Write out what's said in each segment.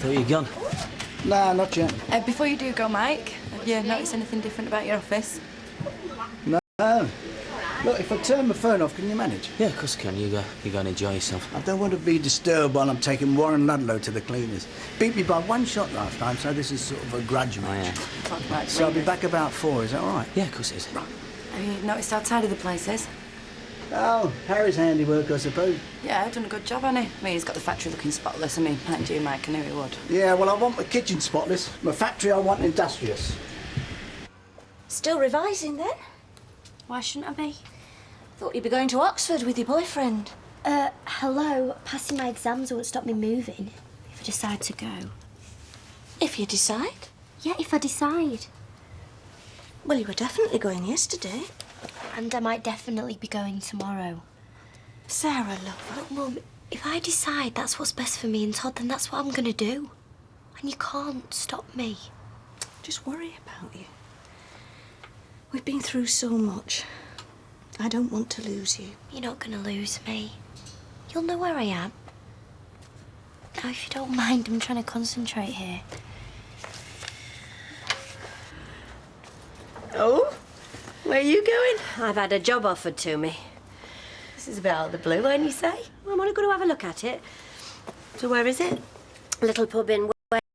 thought you'd gone. Nah, not yet. Before you do go, Mike, have you noticed anything different about your office? No. Look, if I turn my phone off, can you manage? Yeah, of course I can. You go and enjoy yourself. I don't want to be disturbed while I'm taking Warren Ludlow to the cleaners. Beat me by 1 shot last time, so this is sort of a grudge match. Oh, yeah. Right, so I'll be back about 4, is that all right? Yeah, of course it is. Right. Have you noticed how tidy the place is? Oh, Harry's handiwork, I suppose. Yeah, I've done a good job, hasn't he? I mean, he's got the factory looking spotless. I mean, mind you, Mike, I knew he would. Yeah, well, I want my kitchen spotless. My factory I want industrious. Still revising, then? Why shouldn't I be? Thought you'd be going to Oxford with your boyfriend. Hello. Passing my exams won't stop me moving if I decide to go. If you decide. Yeah, if I decide. Well, you were definitely going yesterday. And I might definitely be going tomorrow. Sarah, love. Look, Mum, if I decide that's what's best for me and Todd, then that's what I'm going to do. And you can't stop me. Just worry about you. We've been through so much. I don't want to lose you. You're not going to lose me. You'll know where I am. Now, if you don't mind, I'm trying to concentrate here. Oh? Where are you going? I've had a job offered to me. This is a bit out of the blue, won't you say? Well, I want to go to have a look at it. So where is it? A little pub in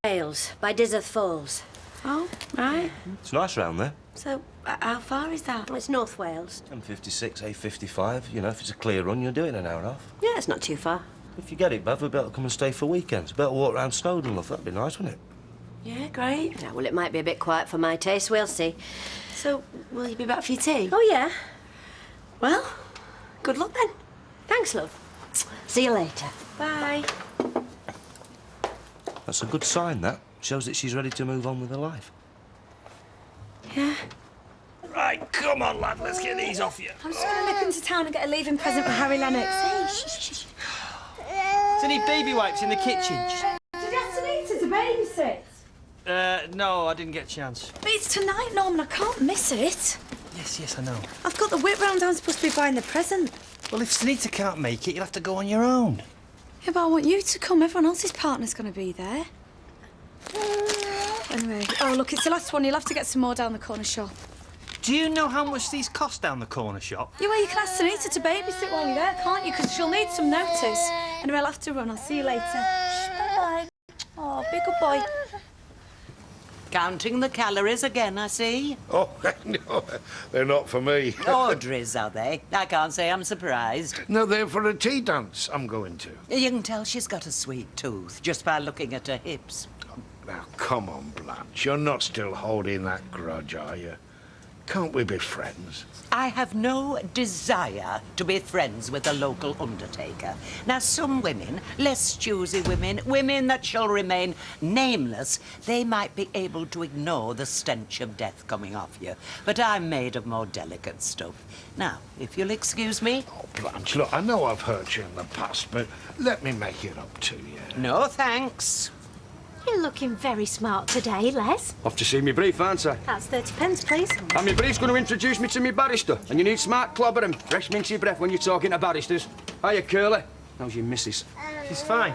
Wales, by Dizzer Falls. Oh, right. It's nice round there. So, how far is that? It's North Wales. M56, A55. You know, if it's a clear run, you'll do it in an hour and a half. Yeah, it's not too far. If you get it, Bev, we'll be able to come and stay for weekends. Better walk round Snowdon, love. That'd be nice, wouldn't it? Yeah, great. Yeah, well, it might be a bit quiet for my taste. We'll see. So, will you be back for your tea? Oh, yeah. Well, good luck then. Thanks, love. See you later. Bye. That's a good sign, that. Shows that she's ready to move on with her life. Yeah. Right, come on, lad. Let's get these off you. I'm just going to nip into town and get a leaving present for Harry Lennox. Hey, shh. Is any baby wipes in the kitchen? Did you ask Anita to babysit? No, I didn't get a chance. But it's tonight, Norman. I can't miss it. Yes, I know. I've got the whip round. I'm supposed to be buying the present. Well, if Sunita can't make it, you'll have to go on your own. Yeah, but I want you to come. Everyone else's partner's going to be there. Anyway, oh, look, it's the last one. You'll have to get some more down the corner shop. Do you know how much these cost down the corner shop? Yeah, well, you can ask Sunita to babysit while you're there, can't you? Because she'll need some notice. Anyway, I'll have to run. I'll see you later. Shh, bye-bye. Oh, be a good boy. Counting the calories again, I see. Oh, no, they're not for me. Audrey's, are they? I can't say I'm surprised. No, they're for a tea dance I'm going to. You can tell she's got a sweet tooth just by looking at her hips. Now, come on, Blanche. You're not still holding that grudge, are you? Can't we be friends? I have no desire to be friends with a local undertaker. Now, some women, less choosy women, women that shall remain nameless, they might be able to ignore the stench of death coming off you. But I'm made of more delicate stuff. Now, if you'll excuse me... Oh, Blanche, look, I know I've hurt you in the past, but let me make it up to you. No, thanks. You're looking very smart today, Les. Off to see me brief, aren't I? That's 30 pence, please. And my brief's going to introduce me to me barrister. And you need smart clobber and fresh minty breath when you're talking to barristers. Hiya, Curly. How's your missus? She's fine.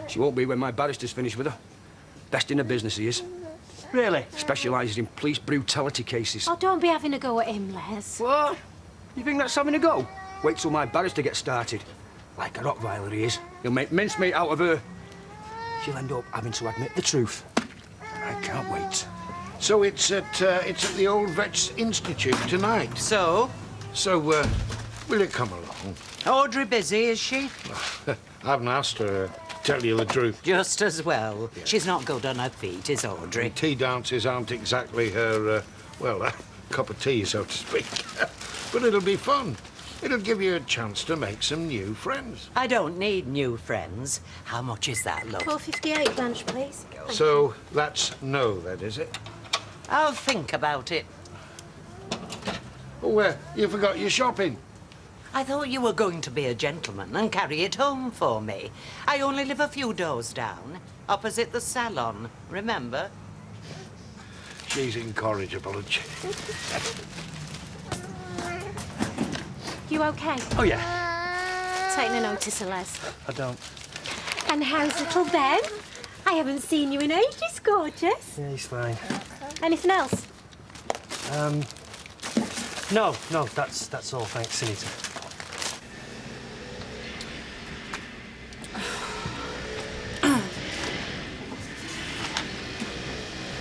She won't be when my barrister's finished with her. Best in the business, he is. Really? Specialises in police brutality cases. Oh, don't be having a go at him, Les. What? You think that's having a go? Wait till my barrister gets started. Like a Rottweiler he is. He'll make mincemeat out of her. She'll end up having to admit the truth. I can't wait. So it's at the Old Vets Institute tonight. So? So, will you come along? Audrey busy, is she? I haven't asked her, tell you the truth. Just as well. Yeah. She's not good on her feet, is Audrey? And tea dances aren't exactly her, cup of tea, so to speak. But it'll be fun. It'll give you a chance to make some new friends. I don't need new friends. How much is that, love? £4.58, Blanche, please. So that's no, then, is it? I'll think about it. Oh, you forgot your shopping. I thought you were going to be a gentleman and carry it home for me. I only live a few doors down, opposite the salon, remember? She's incorrigible, isn't she? You okay? Oh, yeah. Taking a notice of Les. I don't. And how's little Ben? I I haven't seen you in ages, gorgeous. Yeah, he's fine. Anything else? No, that's all, thanks, Anita.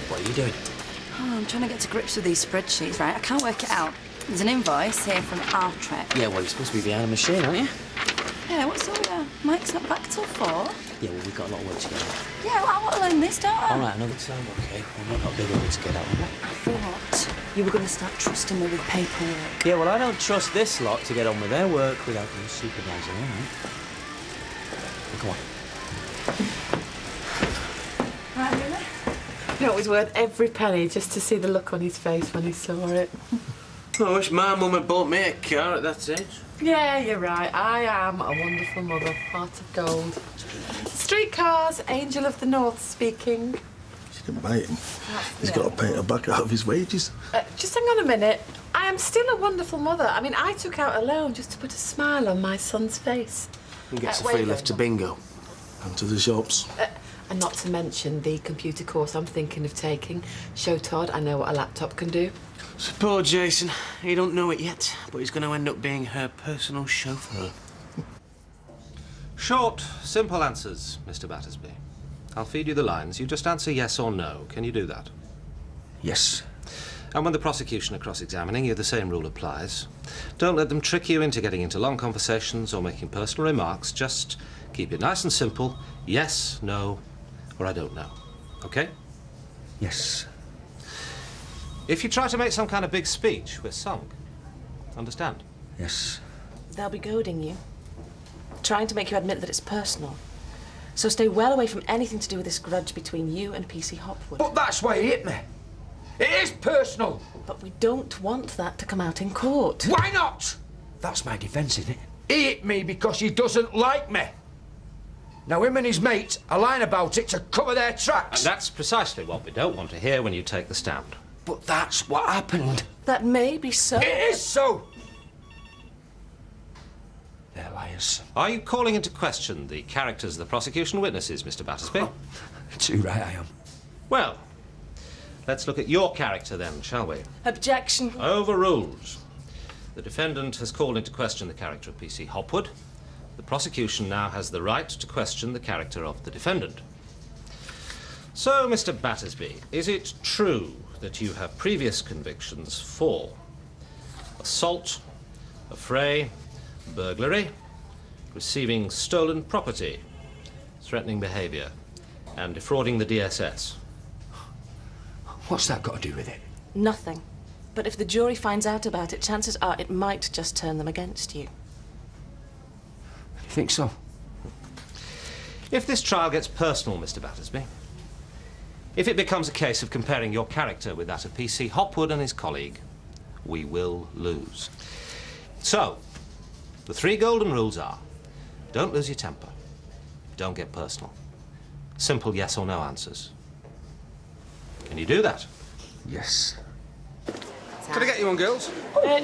What are you doing? Oh, I'm trying to get to grips with these spreadsheets, right? I can't work it out. There's an invoice here from Rtrek. Yeah, well, you're supposed to be behind a machine, aren't you? Yeah, what's all that? Mike's not back till 4? Yeah, well, we've got a lot of work to get out. Yeah, well, I want to learn this, don't I? All right, another time, OK. Well, we've got a bigger work to get out, haven't we? I thought you were going to start trusting me with paperwork. Yeah, well, I don't trust this lot to get on with their work without them supervising, all right? Well, come on. Right, really? You know, it was worth every penny just to see the look on his face when he saw it. I wish my mum had bought me a car at that age. Yeah, you're right. I am a wonderful mother, heart of gold. Streetcars, angel of the north speaking. She didn't buy him. He's got to pay her back out of his wages. Just hang on a minute. I am still a wonderful mother. I mean, I took out a loan just to put a smile on my son's face. He gets a free lift to bingo. And to the shops. And not to mention the computer course I'm thinking of taking. Show Todd I know what a laptop can do. So poor Jason, he don't know it yet, but he's going to end up being her personal chauffeur. Short, simple answers, Mr. Battersby. I'll feed you the lines. You just answer yes or no. Can you do that? Yes. And when the prosecution are cross-examining you, the same rule applies. Don't let them trick you into getting into long conversations or making personal remarks. Just keep it nice and simple. Yes, no, or I don't know. OK? Yes. If you try to make some kind of big speech, we're sunk. Understand? Yes. They'll be goading you, trying to make you admit that it's personal. So stay well away from anything to do with this grudge between you and PC Hopwood. But that's why he hit me. It is personal. But we don't want that to come out in court. Why not? That's my defence, isn't it? He hit me because he doesn't like me. Now, him and his mate are lying about it to cover their tracks. And that's precisely what we don't want to hear when you take the stand. But that's what happened. That may be so. It is so. They're liars. Are you calling into question the characters of the prosecution witnesses, Mr. Battersby? Too right I am. Well, let's look at your character then, shall we? Objection. Overruled. The defendant has called into question the character of PC Hopwood. The prosecution now has the right to question the character of the defendant. So, Mr. Battersby, is it true that you have previous convictions for assault, affray, burglary, receiving stolen property, threatening behaviour, and defrauding the DSS? What's that got to do with it? Nothing. But if the jury finds out about it, chances are it might just turn them against you. You think so? If this trial gets personal, Mr. Battersby, if it becomes a case of comparing your character with that of PC Hopwood and his colleague, we will lose. So, the 3 golden rules are: don't lose your temper, don't get personal, simple yes or no answers. Can you do that? Yes. Can I get you one, girls?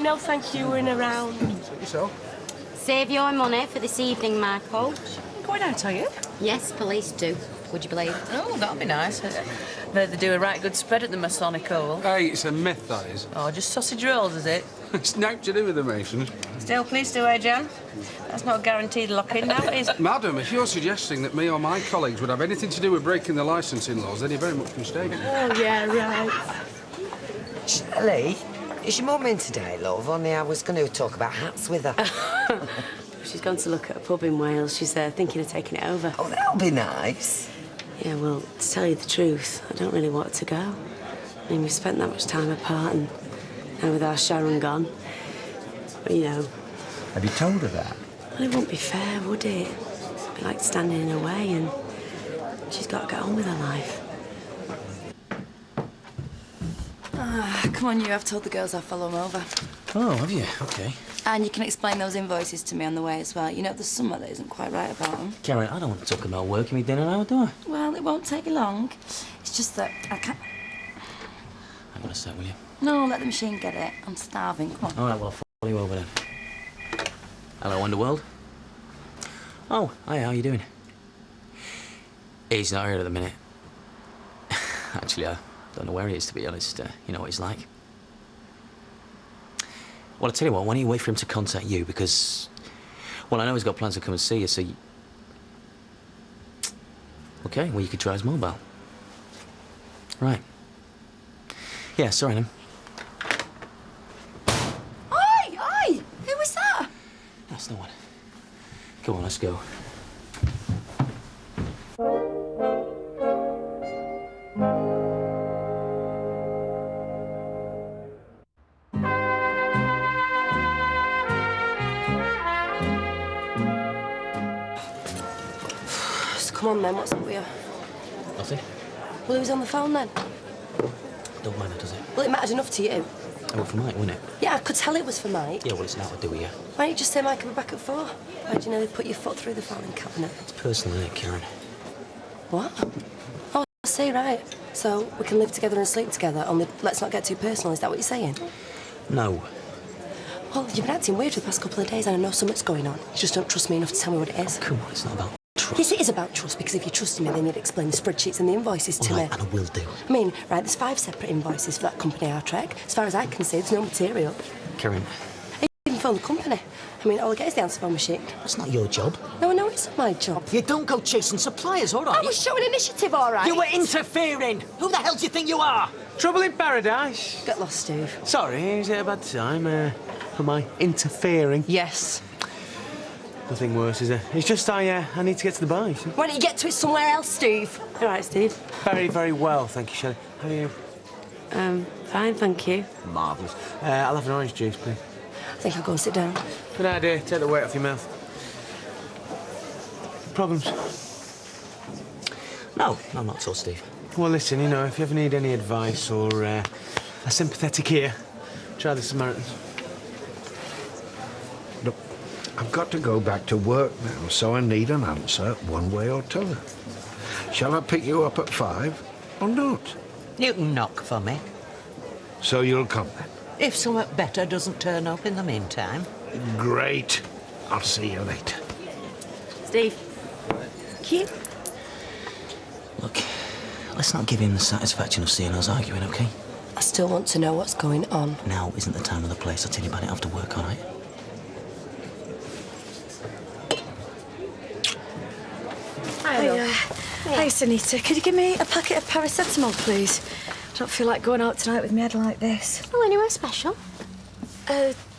No, thank you. We're in a round. Suit yourself. Save your money for this evening, Michael. Going out, are you? Yes, police do. Would you believe? Oh, that'll be nice. They do a right good spread at the Masonic Hole. Hey, it's a myth, that is. Oh, just sausage rolls, is it? It's nothing to do with the Masons. Still, please do, Jan? That's not a guaranteed lock-in now, is it? Madam, if you're suggesting that me or my colleagues would have anything to do with breaking the licensing laws, then you're very much mistaken. Oh, yeah, right. Shelley, is your mum in today, love? Only I was going to talk about hats with her. She's gone to look at a pub in Wales. She's thinking of taking it over. Oh, that'll be nice. Yeah, well, to tell you the truth, I don't really want her to go. I mean, we've spent that much time apart, and now with our Sharon gone, but, you know... Have you told her that? Well, it wouldn't be fair, would it? It'd be like standing in her way, and she's got to get on with her life. Come on, you. I've told the girls I'll follow them over. Oh, have you? OK. And you can explain those invoices to me on the way as well. You know, there's something that isn't quite right about them. Karen, I don't want to talk about working me dinner now, do I? Well, it won't take you long. It's just that I can't... I'm going to start, will you? No, let the machine get it. I'm starving. Come on. All right, well, I'll follow you over then. Hello, Underworld. Oh, hi, how you doing? He's not here at the minute. Actually, I don't know where he is, to be honest. You know what he's like. Well, I tell you what, why don't you wait for him to contact you, because... Well, I know he's got plans to come and see you, so you... OK, well, you could try his mobile. Right. Yeah, sorry, then. Oi! Who was that? That's no one. Come on, let's go. So come on then, what's up with you? Nothing. Well, who's on the phone then? Don't matter, does it? Well, it mattered enough to you. Oh, for Mike, wouldn't it? Yeah, I could tell it was for Mike. Yeah, well, it's not to do with you. Why don't you just say Mike will be back at 4? Why'd you nearly put your foot through the filing cabinet? It's personal, isn't it, Karen? What? Oh, I see, right. So we can live together and sleep together, only let's not get too personal, is that what you're saying? No. Well, you've been acting weird for the past couple of days and I know something's going on. You just don't trust me enough to tell me what it is. Come on, it's not about trust. Yes, it is about trust, because if you trusted me, then you'd explain the spreadsheets and the invoices to me. And I will do. I mean, right, there's 5 separate invoices for that company, Trek. As far as I can see, there's no material. Karen. I even phone the company. I mean, all I get is the answer phone machine. That's not your job. No, no, it's my job. You don't go chasing suppliers, all right? I was showing initiative, all right. You were interfering. Who the hell do you think you are? Trouble in paradise. Get lost, Steve. Sorry, is it a bad time? Am I interfering? Yes. Nothing worse, is there? It's just I need to get to the bar. Why don't you get to it somewhere else, Steve? All right, Steve. Very, very well, thank you, Shelley. How are you? Fine, thank you. Marvellous. I'll have an orange juice, please. I think I'll go and sit down. Good idea. Take the weight off your mouth. Problems? No, not at all, Steve. Well, listen, you know, if you ever need any advice or a sympathetic ear, try the Samaritans. Look, I've got to go back to work now, so I need an answer one way or t'other. Shall I pick you up at 5 or not? You can knock for me. So you'll come then? If something better doesn't turn up in the meantime. Great. I'll see you later. Steve. Cute. Look, let's not give him the satisfaction of seeing us arguing, OK? I still want to know what's going on. Now isn't the time or the place. I'll tell you about it after work, all right? Hi, Sunita. Could you give me a packet of paracetamol, please? I don't feel like going out tonight with my head like this. Oh, anywhere special?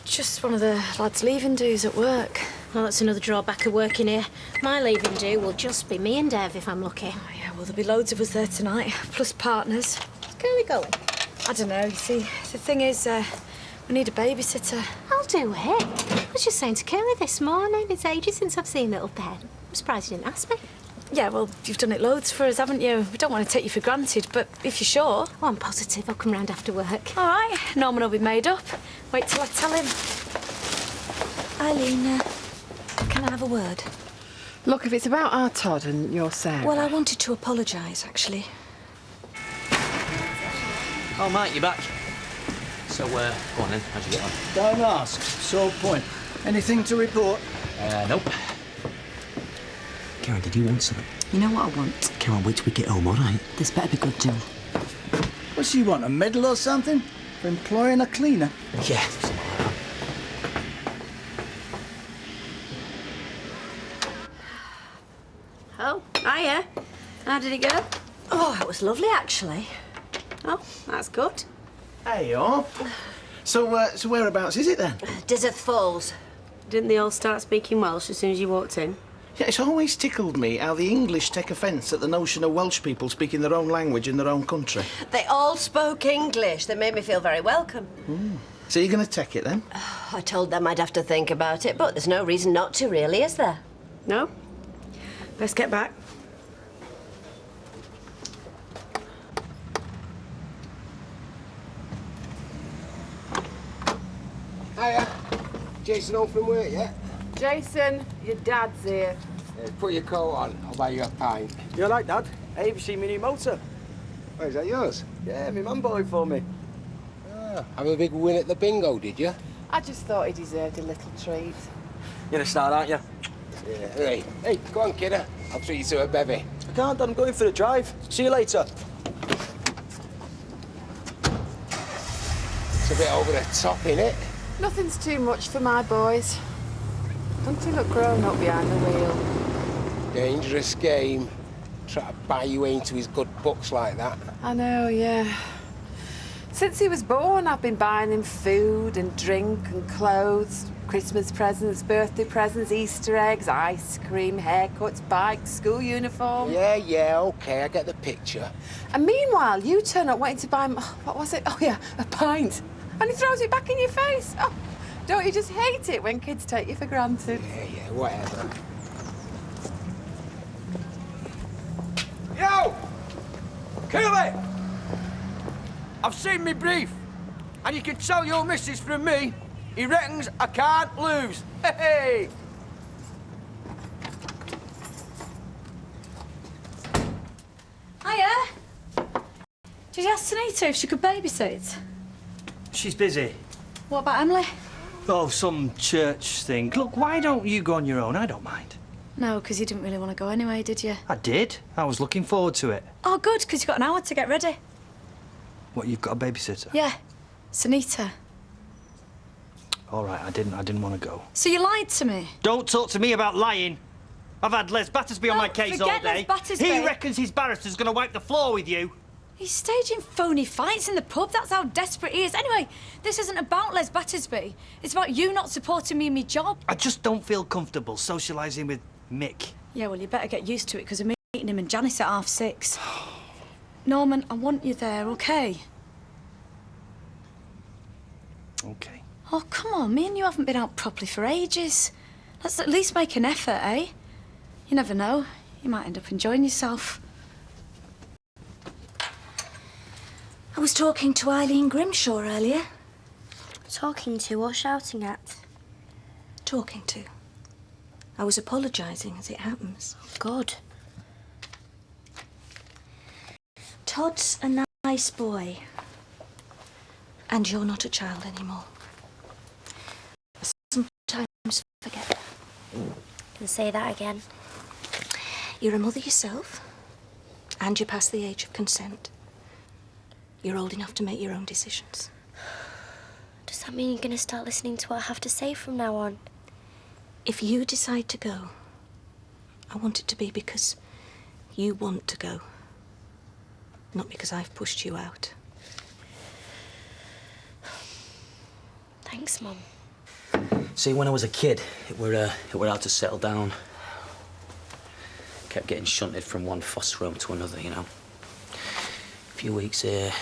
Just one of the lads' leaving dues at work. Well, that's another drawback of working here. My leaving due will just be me and Dev if I'm lucky. Oh, yeah, well, there'll be loads of us there tonight, plus partners. Is Curly going? I don't know. You see, the thing is, we need a babysitter. I'll do it. I was just saying to Curly this morning, it's ages since I've seen little Ben. I'm surprised you didn't ask me. Yeah, well, you've done it loads for us, haven't you? We don't want to take you for granted, but if you're sure... Oh, I'm positive I'll come round after work. All right, Norman will be made up. Wait till I tell him. Eileen, can I have a word? Look, if it's about our Todd and your Sarah... Well, I wanted to apologise, actually. Oh, Mike, you're back. So, go on then. How'd you get on? Don't ask. Sore point. Anything to report? Nope. Karen, did you want something? You know what I want? Karen, wait till we get home, all right? This better be good, Jill. What's she want, a medal or something? For employing a cleaner? Yeah. Oh, hiya. How did it go? Oh, it was lovely, actually. Oh, that's good. Hey, you. So whereabouts is it then? Desert Falls. Didn't they all start speaking Welsh as soon as you walked in? Yeah, it's always tickled me how the English take offence at the notion of Welsh people speaking their own language in their own country. They all spoke English. That made me feel very welcome. So you're going to take it then? I told them I'd have to think about it, but there's no reason not to, really, is there? No? Let's get back. Hiya. Jason home from work yet? Jason, your dad's here. Put your coat on. I'll buy you a pint. You all right, Dad? Hey, have you seen my new motor? Oh, is that yours? Yeah, my man bought it for me. Have a big win at the bingo, did you? I just thought he deserved a little treat. You're gonna start, aren't you? Yeah. Hey, go on, kidder. I'll treat you to a bevy. OK, can't, Dad. I'm going for a drive. See you later. It's a bit over the top, innit? Nothing's too much for my boys. Don't he look grown up behind the wheel? Dangerous game. Try to buy you into his good books like that. I know, yeah. Since he was born, I've been buying him food and drink and clothes, Christmas presents, birthday presents, Easter eggs, ice cream, haircuts, bikes, school uniform. Yeah, OK, I get the picture. And meanwhile, you turn up wanting to buy him, what was it? Oh, yeah, a pint. And he throws it back in your face. Oh, don't you just hate it when kids take you for granted? Yeah, whatever. Yo! Kill it! I've seen me brief, and you can tell your missus from me, he reckons I can't lose. Hey! Hiya. Did you ask Tanita if she could babysit? She's busy. What about Emily? Oh, some church thing. Look, why don't you go on your own? I don't mind. No, because you didn't really want to go anyway, did you? I did. I was looking forward to it. Oh, good, because you've got an hour to get ready. What, you've got a babysitter? Yeah, Sunita. All right, I didn't want to go. So you lied to me? Don't talk to me about lying. I've had Les Battersby on my case all forget day. Les Battersby. He reckons his barrister's going to wipe the floor with you. He's staging phony fights in the pub. That's how desperate he is. Anyway, this isn't about Les Battersby. It's about you not supporting me in my job. I just don't feel comfortable socialising with Mick. Yeah, well, you better get used to it, because I'm meeting him and Janice at 6:30. Norman, I want you there, OK? OK. Oh, come on. Me and you haven't been out properly for ages. Let's at least make an effort, eh? You never know. You might end up enjoying yourself. I was talking to Eileen Grimshaw earlier. Talking to or shouting at? Talking to. I was apologising, as it happens. Good. Todd's a nice boy. And you're not a child anymore. I sometimes forget. Can say that again. You're a mother yourself, and you're past the age of consent. You're old enough to make your own decisions. Does that mean you're going to start listening to what I have to say from now on? If you decide to go, I want it to be because you want to go, not because I've pushed you out. Thanks, Mum. See, when I was a kid, it were hard to settle down. Kept getting shunted from one foster home to another, you know. A few weeks here,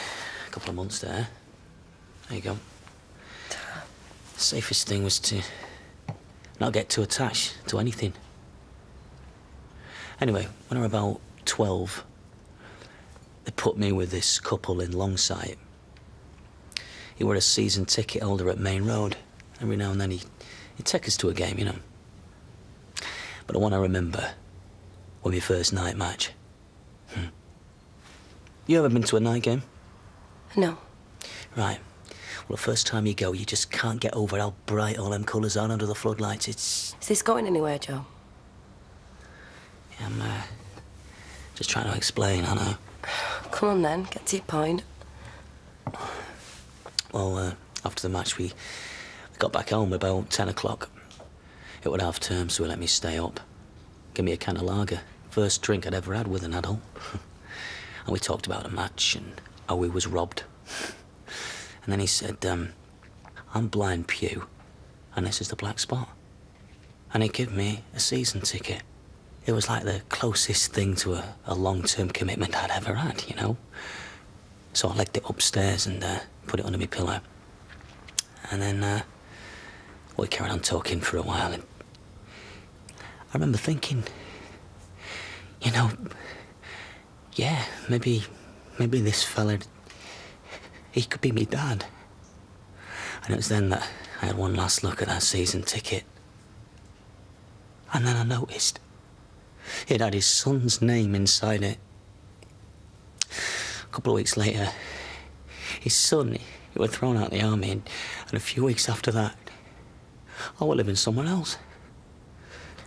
a couple of months there. There you go. The safest thing was to not get too attached to anything. Anyway, when I was about 12, they put me with this couple in Longsight. He were a season ticket holder at Main Road. Every now and then he'd take us to a game, you know. But the one I remember was my first night match. You ever been to a night game? No. Right. Well, the first time you go, you just can't get over how bright all them colours are under the floodlights. It's... Is this going anywhere, Joe? Yeah, I'm just trying to explain, I know. Come on then, get to your point. Well, after the match, we got back home about 10 o'clock. It was half term, so he let me stay up. Give me a can of lager. First drink I'd ever had with an adult. And we talked about the match and how we was robbed. And then he said, I'm blind Pew, and this is the black spot. And he gave me a season ticket. It was like the closest thing to a long-term commitment I'd ever had, you know? So I legged it upstairs and put it under my pillow. And then we carried on talking for a while. And I remember thinking, you know, yeah, maybe this fella, he could be me dad. And it was then that I had one last look at that season ticket. And then I noticed it had his son's name inside it. A couple of weeks later, his son, he was thrown out of the army, and a few weeks after that, I was living somewhere else.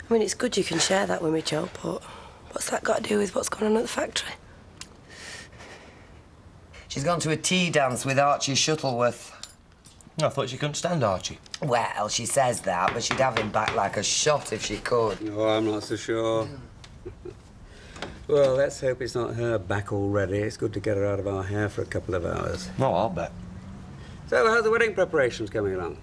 I mean, it's good you can share that with me, Joe, but What's that got to do with what's going on at the factory? She's gone to a tea dance with Archie Shuttleworth. I thought she couldn't stand Archie. Well, she says that, but she'd have him back like a shot if she could. Oh, I'm not so sure. Well, let's hope it's not her back already. It's good to get her out of our hair for a couple of hours. No, I'll bet. So, how's the wedding preparations coming along?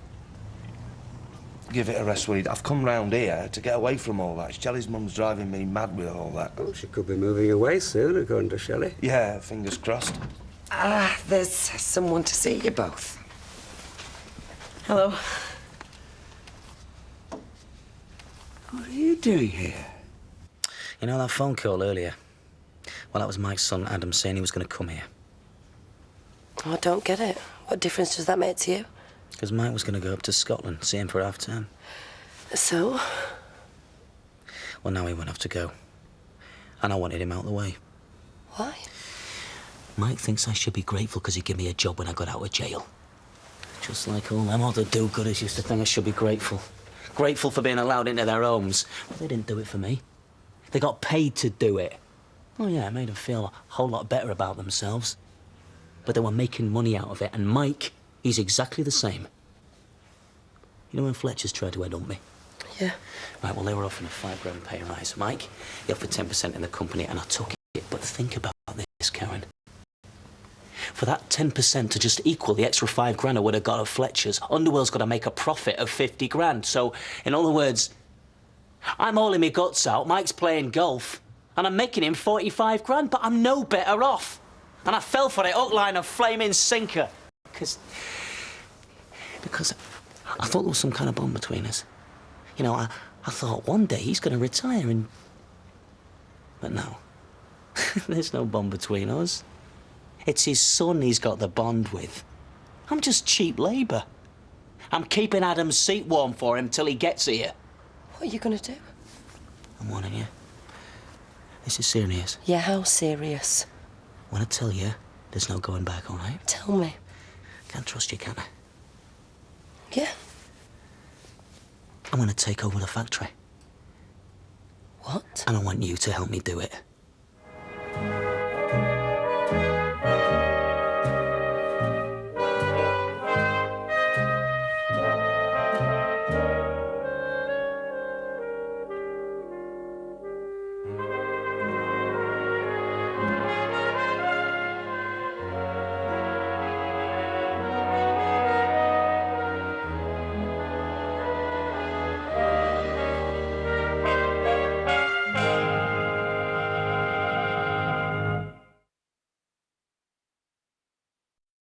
Give it a rest, Weed. I've come round here to get away from all that. Shelley's mum's driving me mad with all that. Oh, she could be moving away soon, according to Shelley. Yeah, fingers crossed. There's someone to see you both. Hello. What are you doing here? You know that phone call earlier? Well, that was Mike's son, Adam, saying he was going to come here. Oh, I don't get it. What difference does that make to you? Because Mike was going to go up to Scotland, see him for half-term. So? Well, now he won't have to go. And I wanted him out of the way. Why? Mike thinks I should be grateful because he gave me a job when I got out of jail. Just like all them other do-gooders used to think I should be grateful. Grateful for being allowed into their homes. But they didn't do it for me. They got paid to do it. Oh, yeah, it made them feel a whole lot better about themselves. But they were making money out of it, and Mike, he's exactly the same. You know when Fletcher's tried to headhunt me? Yeah. Right, well, they were offering a £5 pay rise. Mike, he offered 10% in the company, and I took it. But think about this, Karen. For that 10% to just equal the extra £5 I would have got at Fletcher's, Underworld's got to make a profit of 50 grand. So, in other words, I'm hauling my guts out, Mike's playing golf, and I'm making him 45 grand, but I'm no better off. And I fell for it, hook, line, and flaming sinker. Because I thought there was some kind of bond between us. You know, I thought one day he's going to retire and... But no. There's no bond between us. It's his son he's got the bond with. I'm just cheap labour. I'm keeping Adam's seat warm for him till he gets here. What are you going to do? I'm warning you. This is serious. Yeah, how serious? When I tell you, there's no going back, all right? Tell me. Can't trust you, can I? Yeah. I'm going to take over the factory. What? And I want you to help me do it.